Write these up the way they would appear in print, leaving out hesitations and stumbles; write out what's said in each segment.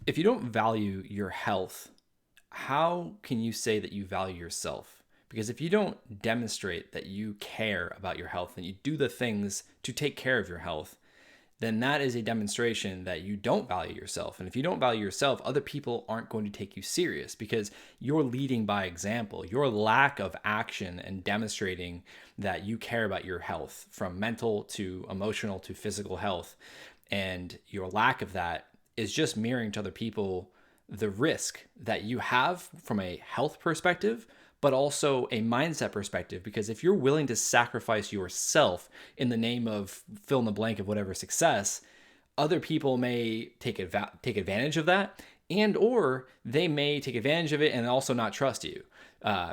If you don't value your health, how can you say that you value yourself? Because if you don't demonstrate that you care about your health and you do the things to take care of your health, then that is a demonstration that you don't value yourself. And if you don't value yourself, other people aren't going to take you serious because you're leading by example. Your lack of action and demonstrating that you care about your health, from mental to emotional to physical health, and your lack of that is just mirroring to other people the risk that you have from a health perspective, but also a mindset perspective. Because if you're willing to sacrifice yourself in the name of fill in the blank of whatever success, other people may take advantage of that, and or they may take advantage of it and also not trust you.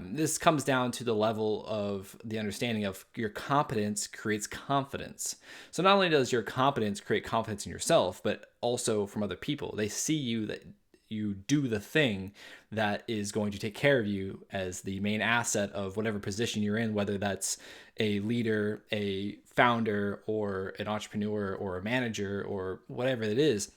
This comes down to the level of the understanding of your competence creates confidence. So not only does your competence create confidence in yourself, but also from other people. They see you that you do the thing that is going to take care of you as the main asset of whatever position you're in, whether that's a leader, a founder, or an entrepreneur, or a manager, or whatever it is.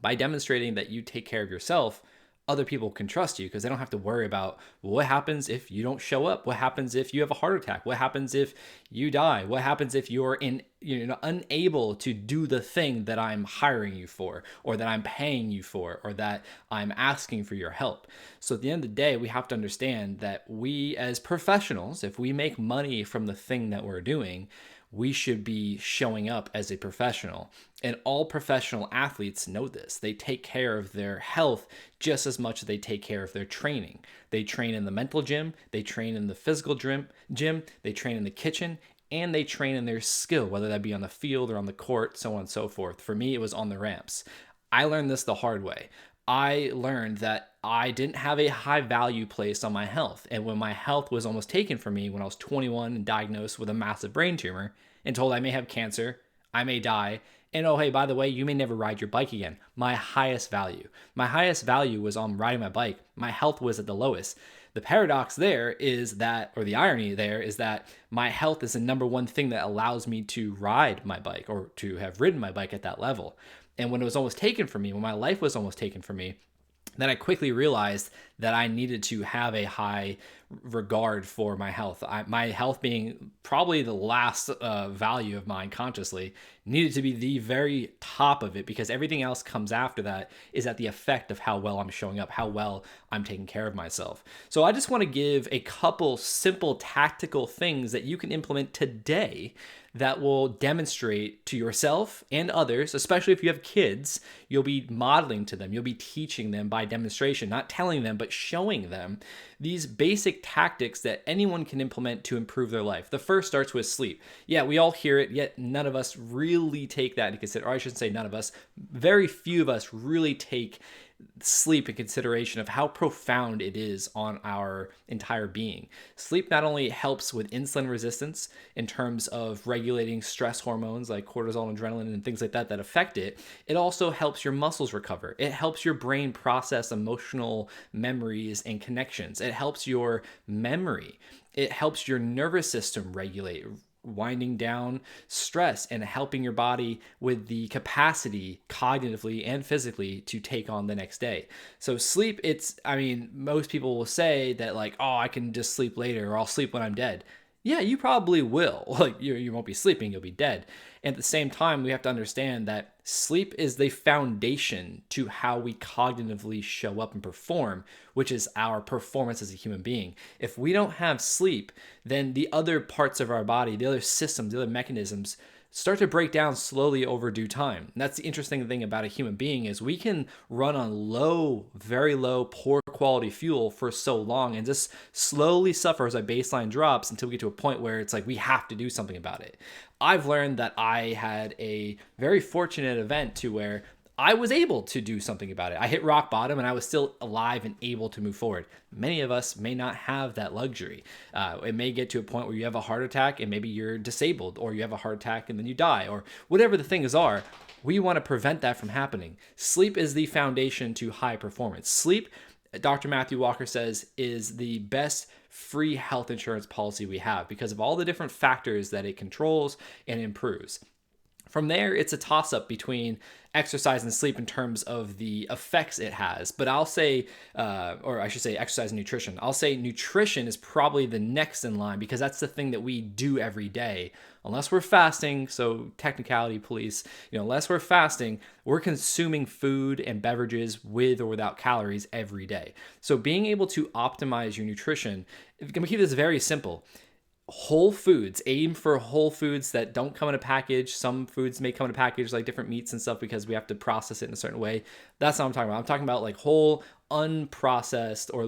By demonstrating that you take care of yourself, other people can trust you because they don't have to worry about, well, what happens if you don't show up? What happens if you have a heart attack? What happens if you die? What happens if unable to do the thing that I'm hiring you for, or that I'm paying you for, or that I'm asking for your help? So at the end of the day, we have to understand that we as professionals, if we make money from the thing that we're doing, we should be showing up as a professional. And all professional athletes know this. They take care of their health just as much as they take care of their training. They train in the mental gym, they train in the physical gym, they train in the kitchen, and they train in their skill, whether that be on the field or on the court, so on and so forth. For me, it was on the ramps. I learned this the hard way. I learned that I didn't have a high value placed on my health. And when my health was almost taken from me when I was 21 and diagnosed with a massive brain tumor and told I may have cancer, I may die, and oh, hey, by the way, you may never ride your bike again. My highest value. My highest value was on riding my bike. My health was at the lowest. The paradox there is that, or the irony there is that my health is the number one thing that allows me to ride my bike or to have ridden my bike at that level. And when it was almost taken from me, when my life was almost taken from me, then I quickly realized that I needed to have a high regard for my health. My health being probably the last value of mine consciously needed to be the very top of it, because everything else comes after that is at the effect of how well I'm showing up, how well I'm taking care of myself. So I just want to give a couple simple tactical things that you can implement today that will demonstrate to yourself and others, especially if you have kids. You'll be modeling to them, you'll be teaching them by demonstration, not telling them, but showing them these basic tactics that anyone can implement to improve their life. The first starts with sleep. Yeah, we all hear it, yet none of us really take that into consideration. Or I shouldn't say none of us, very few of us really take sleep in consideration of how profound it is on our entire being. Sleep not only helps with insulin resistance in terms of regulating stress hormones like cortisol and adrenaline and things like that that affect it, it also helps your muscles recover. It helps your brain process emotional memories and connections. It helps your memory. It helps your nervous system regulate, winding down stress and helping your body with the capacity cognitively and physically to take on the next day. So sleep, most people will say that like, oh, I can just sleep later, or I'll sleep when I'm dead. Yeah, you probably will. Like you won't be sleeping, you'll be dead. And at the same time, we have to understand that sleep is the foundation to how we cognitively show up and perform, which is our performance as a human being. If we don't have sleep, then the other parts of our body, the other systems, the other mechanisms start to break down slowly over due time. And that's the interesting thing about a human being is we can run on low, very low, poor quality fuel for so long and just slowly suffer as our baseline drops until we get to a point where it's like we have to do something about it. I've learned that I had a very fortunate event to where I was able to do something about it. I hit rock bottom and I was still alive and able to move forward. Many of us may not have that luxury. It may get to a point where you have a heart attack and maybe you're disabled, or you have a heart attack and then you die, or whatever the things are. We want to prevent that from happening. Sleep is the foundation to high performance. Sleep, Dr. Matthew Walker says, is the best free health insurance policy we have because of all the different factors that it controls and improves. From there, it's a toss up between exercise and sleep in terms of the effects it has. But I'll say, or I should say, exercise and nutrition. I'll say nutrition is probably the next in line because that's the thing that we do every day. Unless we're fasting, so technicality police, unless we're fasting, we're consuming food and beverages with or without calories every day. So being able to optimize your nutrition, I'm gonna keep this very simple. Whole foods, aim for whole foods that don't come in a package. Some foods may come in a package, like different meats and stuff, because we have to process it in a certain way. That's not what I'm talking about. I'm talking about like whole, unprocessed or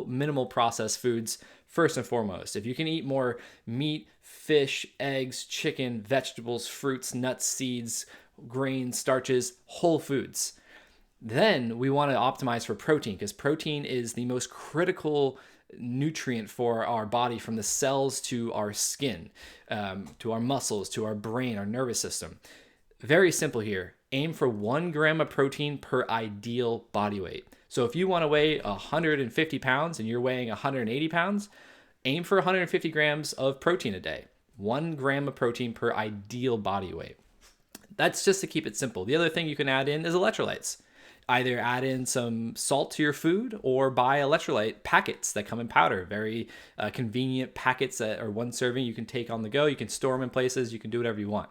minimal processed foods first and foremost. If you can eat more meat, fish, eggs, chicken, vegetables, fruits, nuts, seeds, grains, starches, whole foods. Then we want to optimize for protein because protein is the most critical nutrient for our body, from the cells to our skin, to our muscles, to our brain, our nervous system. Very simple here. Aim for 1 gram of protein per ideal body weight. So if you want to weigh 150 pounds and you're weighing 180 pounds, aim for 150 grams of protein a day. 1 gram of protein per ideal body weight. That's just to keep it simple. The other thing you can add in is electrolytes. Either add in some salt to your food or buy electrolyte packets that come in powder. Very convenient packets that are 1 serving you can take on the go. You can store them in places. You can do whatever you want.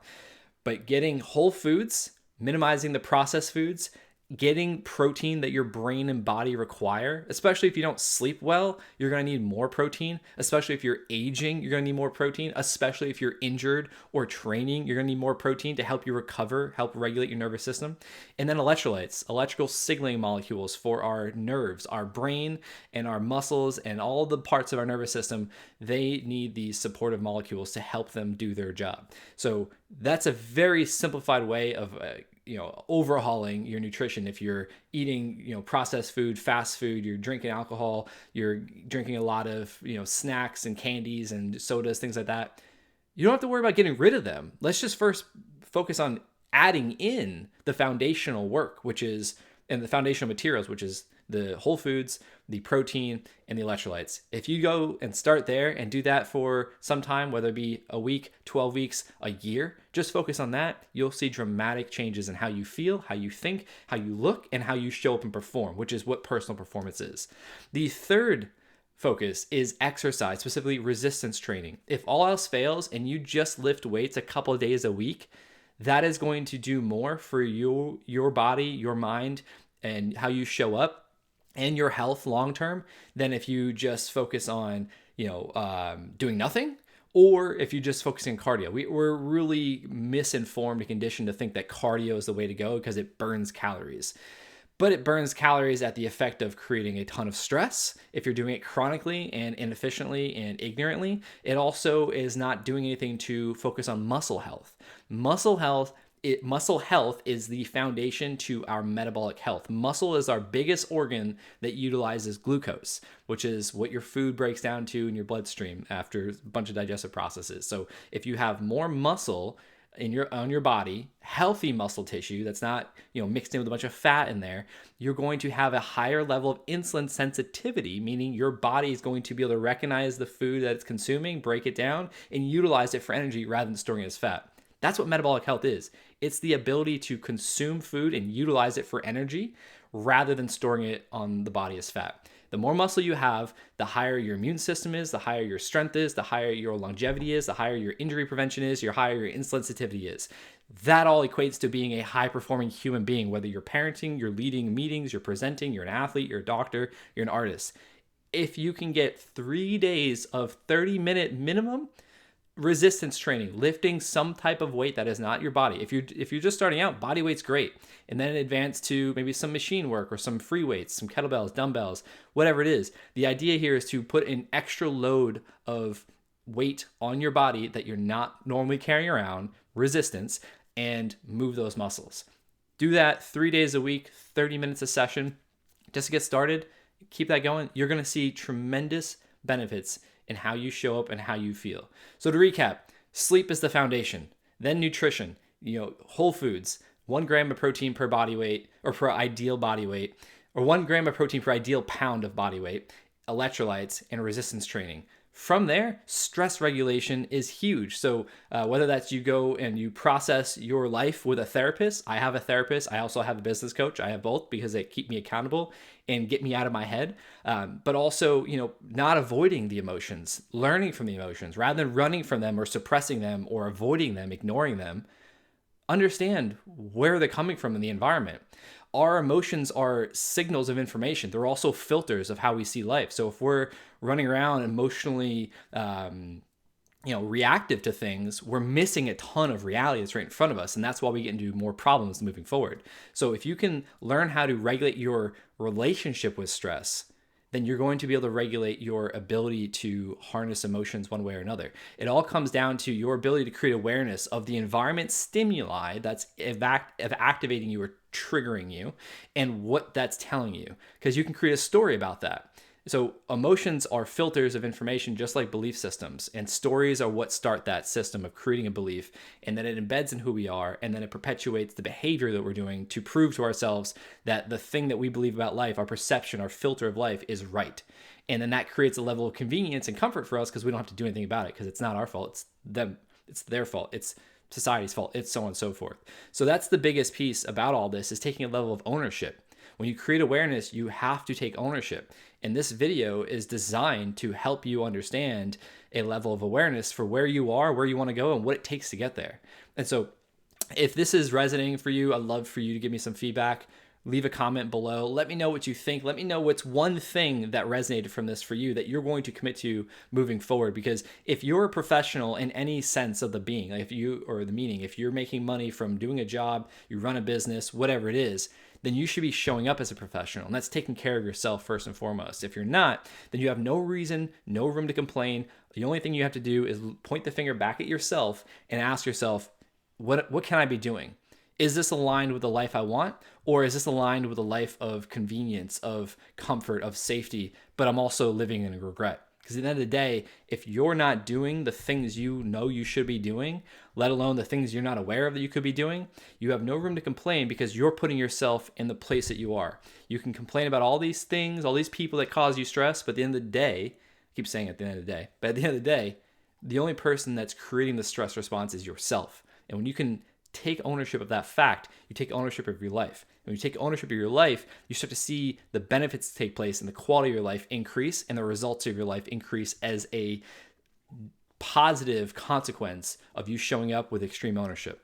But getting whole foods, minimizing the processed foods, getting protein that your brain and body require, especially if you don't sleep well, you're going to need more protein. Especially if you're aging, you're going to need more protein. Especially if you're injured or training, you're going to need more protein to help you recover, help regulate your nervous system. And then electrolytes, electrical signaling molecules for our nerves, our brain and our muscles and all the parts of our nervous system. They need these supportive molecules to help them do their job. So that's a very simplified way of overhauling your nutrition. If you're eating, processed food, fast food, you're drinking alcohol, you're drinking a lot of, snacks and candies and sodas, things like that, you don't have to worry about getting rid of them. Let's just first focus on adding in the foundational work, and the foundational materials, which is the whole foods, the protein, and the electrolytes. If you go and start there and do that for some time, whether it be a week, 12 weeks, a year, just focus on that, you'll see dramatic changes in how you feel, how you think, how you look, and how you show up and perform, which is what personal performance is. The third focus is exercise, specifically resistance training. If all else fails and you just lift weights a couple of days a week, that is going to do more for you, your body, your mind, and how you show up and your health long term than if you just focus on doing nothing, or if you just focus on cardio. We're really misinformed and conditioned to think that cardio is the way to go because it burns calories. But it burns calories at the effect of creating a ton of stress. If you're doing it chronically and inefficiently and ignorantly, it also is not doing anything to focus on muscle health. Muscle health is the foundation to our metabolic health. Muscle is our biggest organ that utilizes glucose, which is what your food breaks down to in your bloodstream after a bunch of digestive processes. So if you have more muscle on your body, healthy muscle tissue that's not mixed in with a bunch of fat in there, you're going to have a higher level of insulin sensitivity, meaning your body is going to be able to recognize the food that it's consuming, break it down, and utilize it for energy rather than storing it as fat. That's what metabolic health is. It's the ability to consume food and utilize it for energy rather than storing it on the body as fat. The more muscle you have, the higher your immune system is, the higher your strength is, the higher your longevity is, the higher your injury prevention is, the higher your insulin sensitivity is. That all equates to being a high-performing human being, whether you're parenting, you're leading meetings, you're presenting, you're an athlete, you're a doctor, you're an artist. If you can get 3 days of 30-minute minimum resistance training, lifting some type of weight that is not your body. If you're just starting out, body weight's great. And then advance to maybe some machine work or some free weights, some kettlebells, dumbbells, whatever it is. The idea here is to put an extra load of weight on your body that you're not normally carrying around, resistance, and move those muscles. Do that 3 days a week, 30 minutes a session. Just to get started, keep that going. You're going to see tremendous benefits in how you show up and how you feel. So to recap, sleep is the foundation. Then nutrition, whole foods, 1 gram of protein per body weight or per ideal body weight, or 1 gram of protein per ideal pound of body weight, electrolytes, and resistance training. From there, stress regulation is huge. So whether that's you go and you process your life with a therapist, I have a therapist, I also have a business coach, I have both because they keep me accountable and get me out of my head. But also, not avoiding the emotions, learning from the emotions rather than running from them or suppressing them or avoiding them, ignoring them. Understand where they're coming from in the environment. Our emotions are signals of information. They're also filters of how we see life. So if we're running around emotionally, reactive to things, we're missing a ton of reality that's right in front of us. And that's why we get into more problems moving forward. So if you can learn how to regulate your relationship with stress, then you're going to be able to regulate your ability to harness emotions one way or another. It all comes down to your ability to create awareness of the environment stimuli that's activating you or triggering you and what that's telling you, because you can create a story about that. So emotions are filters of information, just like belief systems, and stories are what start that system of creating a belief, and then it embeds in who we are, and then it perpetuates the behavior that we're doing to prove to ourselves that the thing that we believe about life, our perception, our filter of life, is right. And then that creates a level of convenience and comfort for us because we don't have to do anything about it, because it's not our fault, it's them, it's their fault, it's society's fault, it's so on and so forth. So that's the biggest piece about all this, is taking a level of ownership. When you create awareness, you have to take ownership. And this video is designed to help you understand a level of awareness for where you are, where you want to go, and what it takes to get there. And so if this is resonating for you, I'd love for you to give me some feedback. Leave a comment below. Let me know what you think. Let me know what's one thing that resonated from this for you that you're going to commit to moving forward. Because if you're a professional in any sense of the being, like if you're making money from doing a job, you run a business, whatever it is, then you should be showing up as a professional. And that's taking care of yourself first and foremost. If you're not, then you have no reason, no room to complain. The only thing you have to do is point the finger back at yourself and ask yourself, what can I be doing? Is this aligned with the life I want? Or is this aligned with a life of convenience, of comfort, of safety, but I'm also living in regret? Because at the end of the day, if you're not doing the things you know you should be doing, let alone the things you're not aware of that you could be doing, you have no room to complain because you're putting yourself in the place that you are. You can complain about all these things, all these people that cause you stress, but at the end of the day, I keep saying at the end of the day, but at the end of the day, the only person that's creating the stress response is yourself. And when you can take ownership of that fact, you take ownership of your life. And when you take ownership of your life, you start to see the benefits take place and the quality of your life increase and the results of your life increase as a positive consequence of you showing up with extreme ownership.